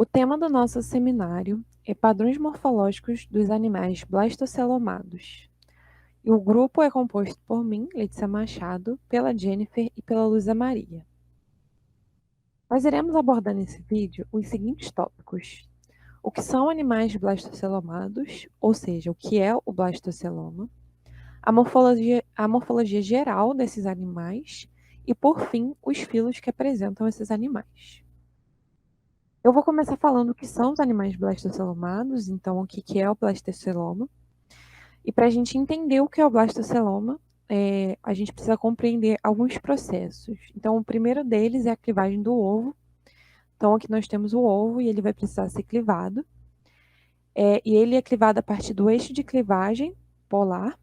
O tema do nosso seminário é Padrões morfológicos dos animais blastocelomados. E o grupo é composto por mim, Letícia Machado, pela Jennifer e pela Luísa Maria. Nós iremos abordar nesse vídeo os seguintes tópicos: o que são animais blastocelomados, ou seja, o que é o blastoceloma, a morfologia geral desses animais e, por fim, os filos que apresentam esses animais. Eu vou começar falando o que são os animais blastocelomados, então o que é o blastoceloma. E para a gente entender o que é o blastoceloma, a gente precisa compreender alguns processos. Então, o primeiro deles é a clivagem do ovo. Então, aqui nós temos o ovo e ele vai precisar ser clivado. E ele é clivado a partir do eixo de clivagem polar,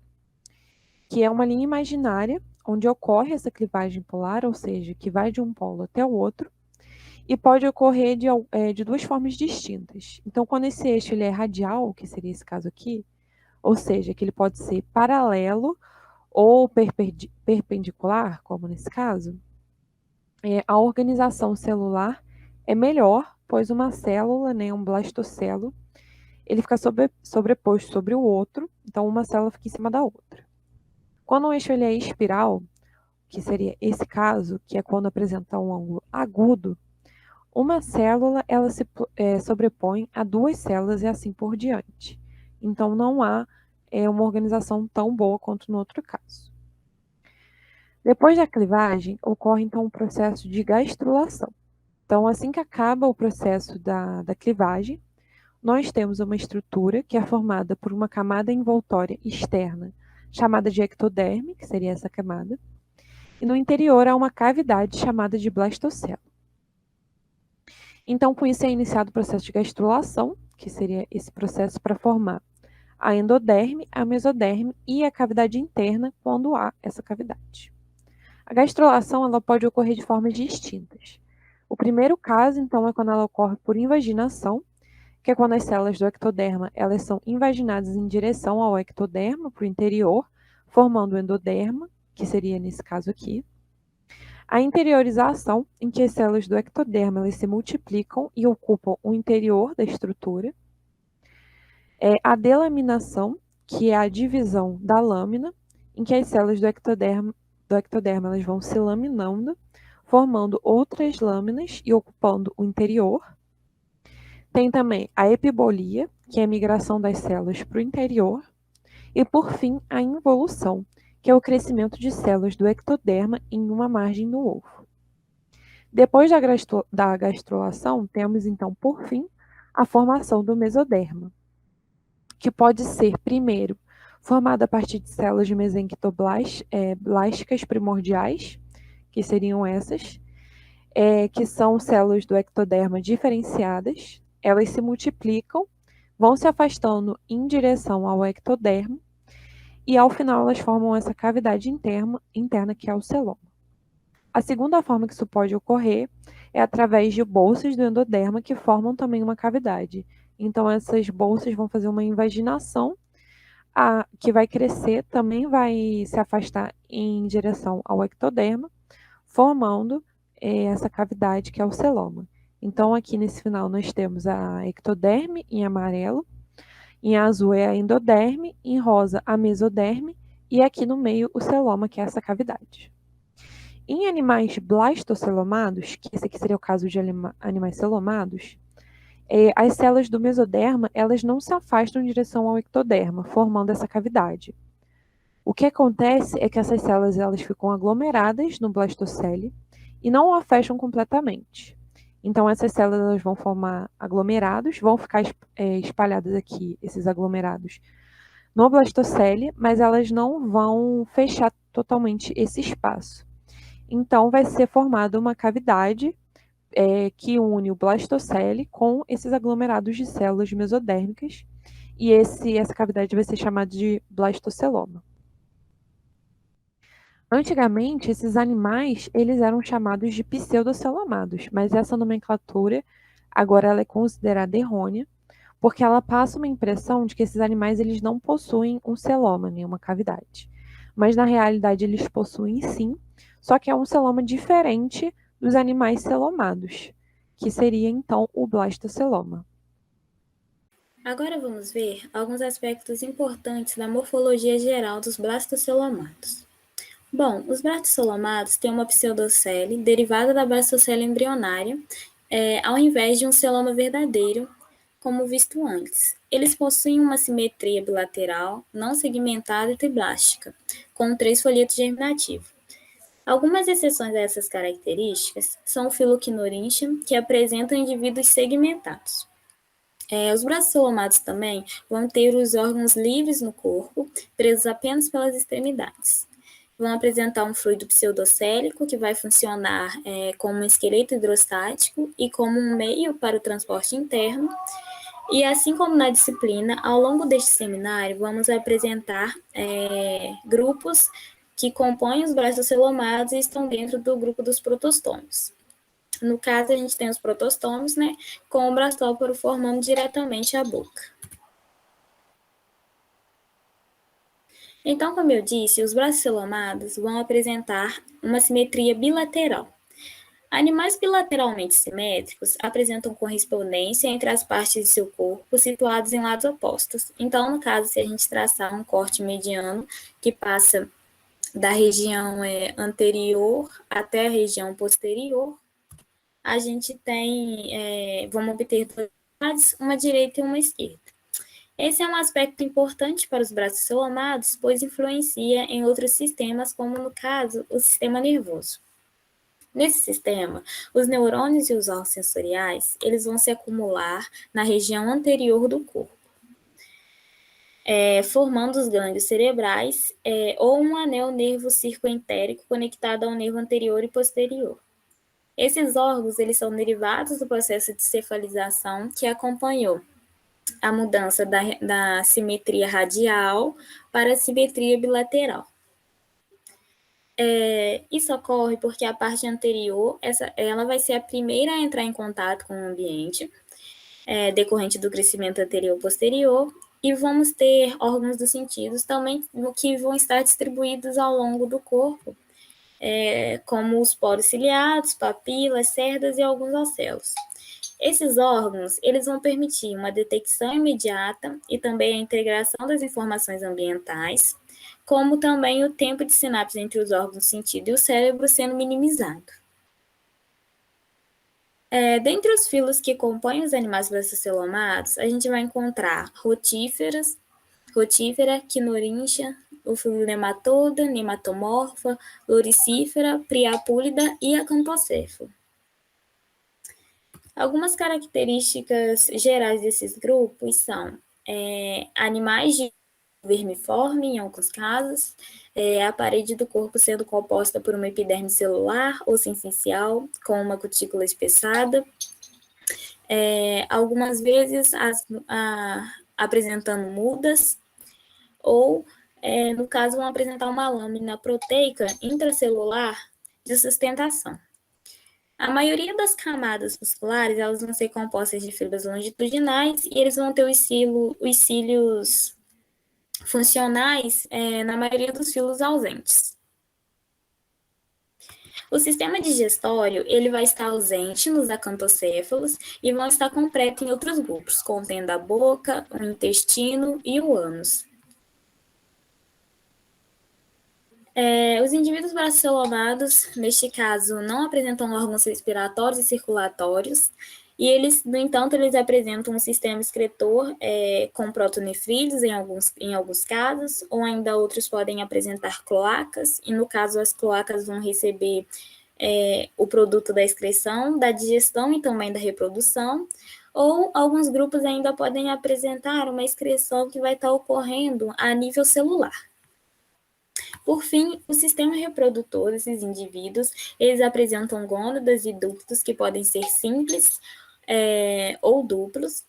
que é uma linha imaginária onde ocorre essa clivagem polar, ou seja, que vai de um polo até o outro, e pode ocorrer de duas formas distintas. Então, quando esse eixo ele é radial, que seria esse caso aqui, ou seja, que ele pode ser paralelo ou perpendicular, como nesse caso, a organização celular é melhor, pois uma célula, um blastocelo, ele fica sobreposto sobre o outro, então uma célula fica em cima da outra. Quando o eixo ele é espiral, que seria esse caso, que é quando apresenta um ângulo agudo, uma célula ela se sobrepõe a duas células e assim por diante. Então, não há uma organização tão boa quanto no outro caso. Depois da clivagem, ocorre então o processo de gastrulação. Então, assim que acaba o processo da clivagem, nós temos uma estrutura que é formada por uma camada envoltória externa, chamada de ectoderme, que seria essa camada, e no interior há uma cavidade chamada de blastocelo. Então, com isso é iniciado o processo de gastrulação, que seria esse processo para formar a endoderme, a mesoderme e a cavidade interna, quando há essa cavidade. A gastrulação ela pode ocorrer de formas distintas. O primeiro caso, então, é quando ela ocorre por invaginação, que é quando as células do ectoderma elas são invaginadas em direção ao ectoderma, para o interior, formando o endoderma, que seria nesse caso aqui. A interiorização, em que as células do ectoderma elas se multiplicam e ocupam o interior da estrutura. A delaminação, que é a divisão da lâmina, em que as células do ectoderma elas vão se laminando, formando outras lâminas e ocupando o interior. Tem também a epibolia, que é a migração das células para o interior. E, por fim, a involução, que é o crescimento de células do ectoderma em uma margem do ovo. Depois da gastrulação, temos então, por fim, a formação do mesoderma, que pode ser, primeiro, formada a partir de células mesenquitoblásticas primordiais, que seriam essas, que são células do ectoderma diferenciadas. Elas se multiplicam, vão se afastando em direção ao ectoderma, e ao final elas formam essa cavidade interna que é o celoma. A segunda forma que isso pode ocorrer é através de bolsas do endoderma que formam também uma cavidade. Então, essas bolsas vão fazer uma invaginação, que vai crescer, também vai se afastar em direção ao ectoderma, formando essa cavidade que é o celoma. Então, aqui nesse final nós temos a ectoderme em amarelo, em azul é a endoderme, em rosa a mesoderme, e aqui no meio o celoma, que é essa cavidade. Em animais blastocelomados, que esse aqui seria o caso de animais celomados, as células do mesoderma elas não se afastam em direção ao ectoderma, formando essa cavidade. O que acontece é que essas células elas ficam aglomeradas no blastocele e não a fecham completamente. Então, essas células elas vão formar aglomerados, vão ficar espalhadas aqui, esses aglomerados, no blastocele, mas elas não vão fechar totalmente esse espaço. Então, vai ser formada uma cavidade que une o blastocele com esses aglomerados de células mesodérmicas, e essa cavidade vai ser chamada de blastoceloma. Antigamente, esses animais eles eram chamados de pseudocelomados, mas essa nomenclatura agora ela é considerada errônea, porque ela passa uma impressão de que esses animais eles não possuem um celoma, nenhuma cavidade. Mas na realidade eles possuem sim, só que é um celoma diferente dos animais celomados. que seria então o blastoceloma. Agora vamos ver alguns aspectos importantes da morfologia geral dos blastocelomatos. Bom, os blastocelomatos têm uma pseudocele derivada da blastocele embrionária, ao invés de um celoma verdadeiro, como visto antes. Eles possuem uma simetria bilateral, não segmentada e triblástica, com 3 folhetos germinativos. Algumas exceções a essas características são o Phylloquinorintia, que apresentam indivíduos segmentados. Os braços também vão ter os órgãos livres no corpo, presos apenas pelas extremidades. Vão apresentar um fluido pseudocélico, que vai funcionar como um esqueleto hidrostático e como um meio para o transporte interno. E assim como na disciplina, ao longo deste seminário, vamos apresentar grupos que compõem os braços e estão dentro do grupo dos protostomos. No caso, a gente tem os protostomos, né, com o brastóporo formando diretamente a boca. Então, como eu disse, os braços vão apresentar uma simetria bilateral. Animais bilateralmente simétricos apresentam correspondência entre as partes de seu corpo situadas em lados opostos. Então, no caso, se a gente traçar um corte mediano que passa da região anterior até a região posterior, a gente tem, vamos obter dois lados, uma direita e uma esquerda. Esse é um aspecto importante para os braços celomados, pois influencia em outros sistemas, como no caso, o sistema nervoso. Nesse sistema, os neurônios e os órgãos sensoriais, eles vão se acumular na região anterior do corpo, formando os gânglios cerebrais ou um anel nervo circoentérico conectado ao nervo anterior e posterior. Esses órgãos, eles são derivados do processo de cefalização que acompanhou a mudança da simetria radial para a simetria bilateral. Isso ocorre porque a parte anterior, ela vai ser a primeira a entrar em contato com o ambiente, decorrente do crescimento anterior e posterior, e vamos ter órgãos dos sentidos também que vão estar distribuídos ao longo do corpo, como os poros ciliados, papilas, cerdas e alguns ocelos. Esses órgãos, eles vão permitir uma detecção imediata e também a integração das informações ambientais, como também o tempo de sinapse entre os órgãos do sentido e o cérebro sendo minimizado. Dentre os filos que compõem os animais braçocelomados, a gente vai encontrar rotífera, quinoríntia, o filo nematoda, nematomorfa, loricífera, priapúlida e acampocéfalo. Algumas características gerais desses grupos são animais de vermiforme, em alguns casos, a parede do corpo sendo composta por uma epiderme celular ou sensicial, com uma cutícula espessada, algumas vezes apresentando mudas, ou, no caso, vão apresentar uma lâmina proteica intracelular de sustentação. A maioria das camadas musculares, elas vão ser compostas de fibras longitudinais e eles vão ter os cílios funcionais na maioria dos filos ausentes. O sistema digestório, ele vai estar ausente nos acantocéfalos e vão estar completo em outros grupos, contendo a boca, o intestino e o ânus. Os indivíduos braçocelomados, neste caso, não apresentam órgãos respiratórios e circulatórios, e eles, no entanto, eles apresentam um sistema excretor com protonefrídeos em alguns casos, ou ainda outros podem apresentar cloacas, e no caso as cloacas vão receber o produto da excreção, da digestão e também da reprodução, ou alguns grupos ainda podem apresentar uma excreção que vai estar ocorrendo a nível celular. Por fim, o sistema reprodutor desses indivíduos, eles apresentam gônadas e ductos que podem ser simples ou duplos.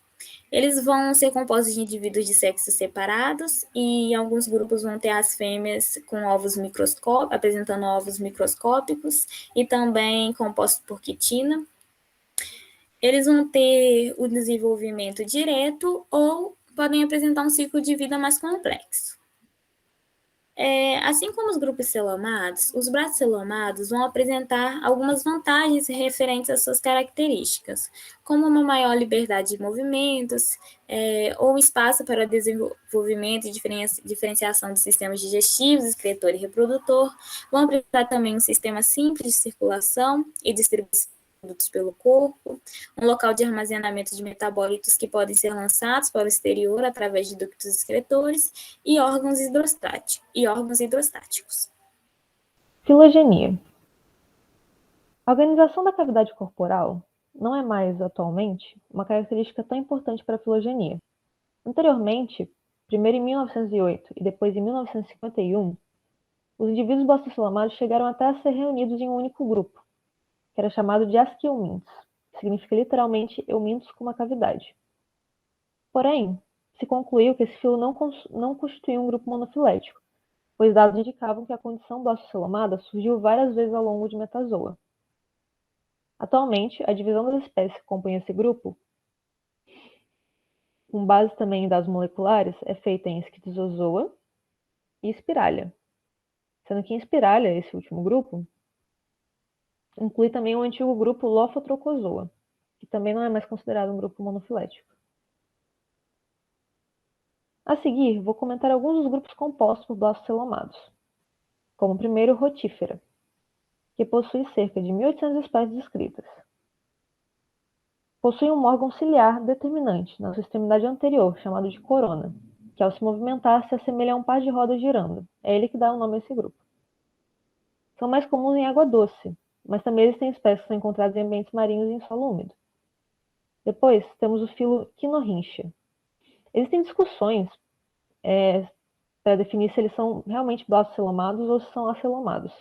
Eles vão ser compostos de indivíduos de sexos separados e alguns grupos vão ter as fêmeas com ovos microscópicos, apresentando ovos microscópicos e também compostos por quitina. Eles vão ter o desenvolvimento direto ou podem apresentar um ciclo de vida mais complexo. Assim como os grupos celomados, os bractelomados vão apresentar algumas vantagens referentes às suas características, como uma maior liberdade de movimentos, ou espaço para desenvolvimento e diferenciação de sistemas digestivos, excretor e reprodutor. Vão apresentar também um sistema simples de circulação e distribuição produtos pelo corpo, um local de armazenamento de metabólitos que podem ser lançados para o exterior através de ductos excretores e órgãos hidrostáticos. Filogenia. A organização da cavidade corporal não é mais, atualmente, uma característica tão importante para a filogenia. Anteriormente, primeiro em 1908 e depois em 1951, os indivíduos blastocelomados chegaram até a ser reunidos em um único grupo, que era chamado de asquiomintos, que significa literalmente eumintos com uma cavidade. Porém, se concluiu que esse filo não constituía um grupo monofilético, pois dados indicavam que a condição blastocelomada surgiu várias vezes ao longo de Metazoa. Atualmente, a divisão das espécies que compõem esse grupo, com base também em dados moleculares, é feita em Esquizozoa e Spiralia, sendo que em Spiralia, esse último grupo, inclui também o antigo grupo Lophotrochozoa, que também não é mais considerado um grupo monofilético. A seguir, vou comentar alguns dos grupos compostos por blastocelomados, como o primeiro Rotífera, que possui cerca de 1.800 espécies descritas. Possui um órgão ciliar determinante na sua extremidade anterior, chamado de corona, que ao se movimentar se assemelha a um par de rodas girando. É ele que dá o nome a esse grupo. São mais comuns em água doce, mas também existem espécies que são encontradas em ambientes marinhos e em solo úmido. Depois, temos o filo Quinorrinchia. Existem discussões para definir se eles são realmente blastocelomados ou se são acelomados.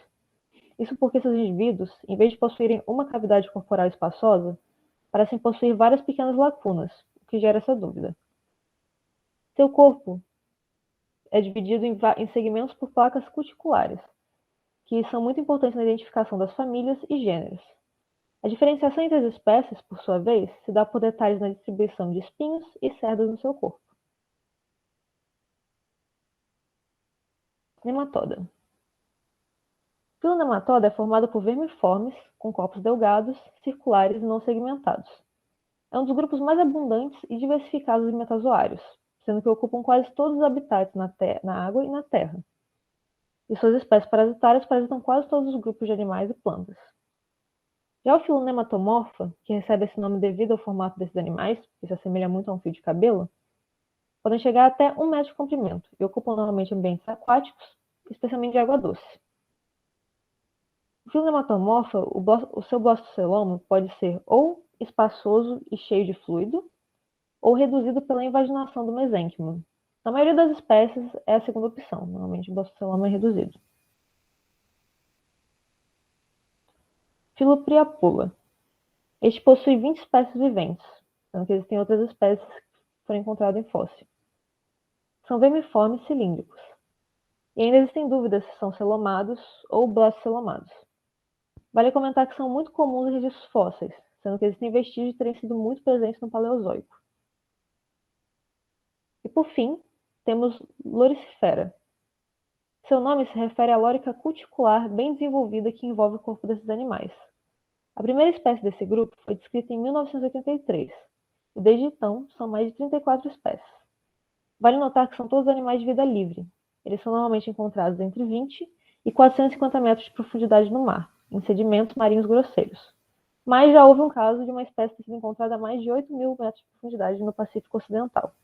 Isso porque esses indivíduos, em vez de possuírem uma cavidade corporal espaçosa, parecem possuir várias pequenas lacunas, o que gera essa dúvida. Seu corpo é dividido em segmentos por placas cuticulares, que são muito importantes na identificação das famílias e gêneros. A diferenciação entre as espécies, por sua vez, se dá por detalhes na distribuição de espinhos e cerdas no seu corpo. Nematoda. O filo nematoda é formado por vermiformes, com corpos delgados, circulares e não segmentados. É um dos grupos mais abundantes e diversificados de metazoários, sendo que ocupam quase todos os habitats na água e na terra. E suas espécies parasitárias parasitam quase todos os grupos de animais e plantas. Já o filo nematomorfa, que recebe esse nome devido ao formato desses animais, que se assemelha muito a um fio de cabelo, podem chegar até 1 metro de comprimento e ocupam normalmente ambientes aquáticos, especialmente de água doce. O filo nematomorfa, o seu blastoceloma pode ser ou espaçoso e cheio de fluido, ou reduzido pela invaginação do mesênquima. Na maioria das espécies é a segunda opção, normalmente o blastoceloma é reduzido. Filo Priapula. Este possui 20 espécies viventes, sendo que existem outras espécies que foram encontradas em fóssil. São vermiformes cilíndricos. E ainda existem dúvidas se são celomados ou blastocelomados. Vale comentar que são muito comuns em registros fósseis, sendo que existem vestígios de terem sido muito presentes no Paleozoico. E por fim, temos Loricifera. Seu nome se refere à lórica cuticular bem desenvolvida que envolve o corpo desses animais. A primeira espécie desse grupo foi descrita em 1983, e desde então são mais de 34 espécies. Vale notar que são todos animais de vida livre. Eles são normalmente encontrados entre 20 e 450 metros de profundidade no mar, em sedimentos marinhos grosseiros. Mas já houve um caso de uma espécie ter sido encontrada a mais de 8.000 metros de profundidade no Pacífico Ocidental.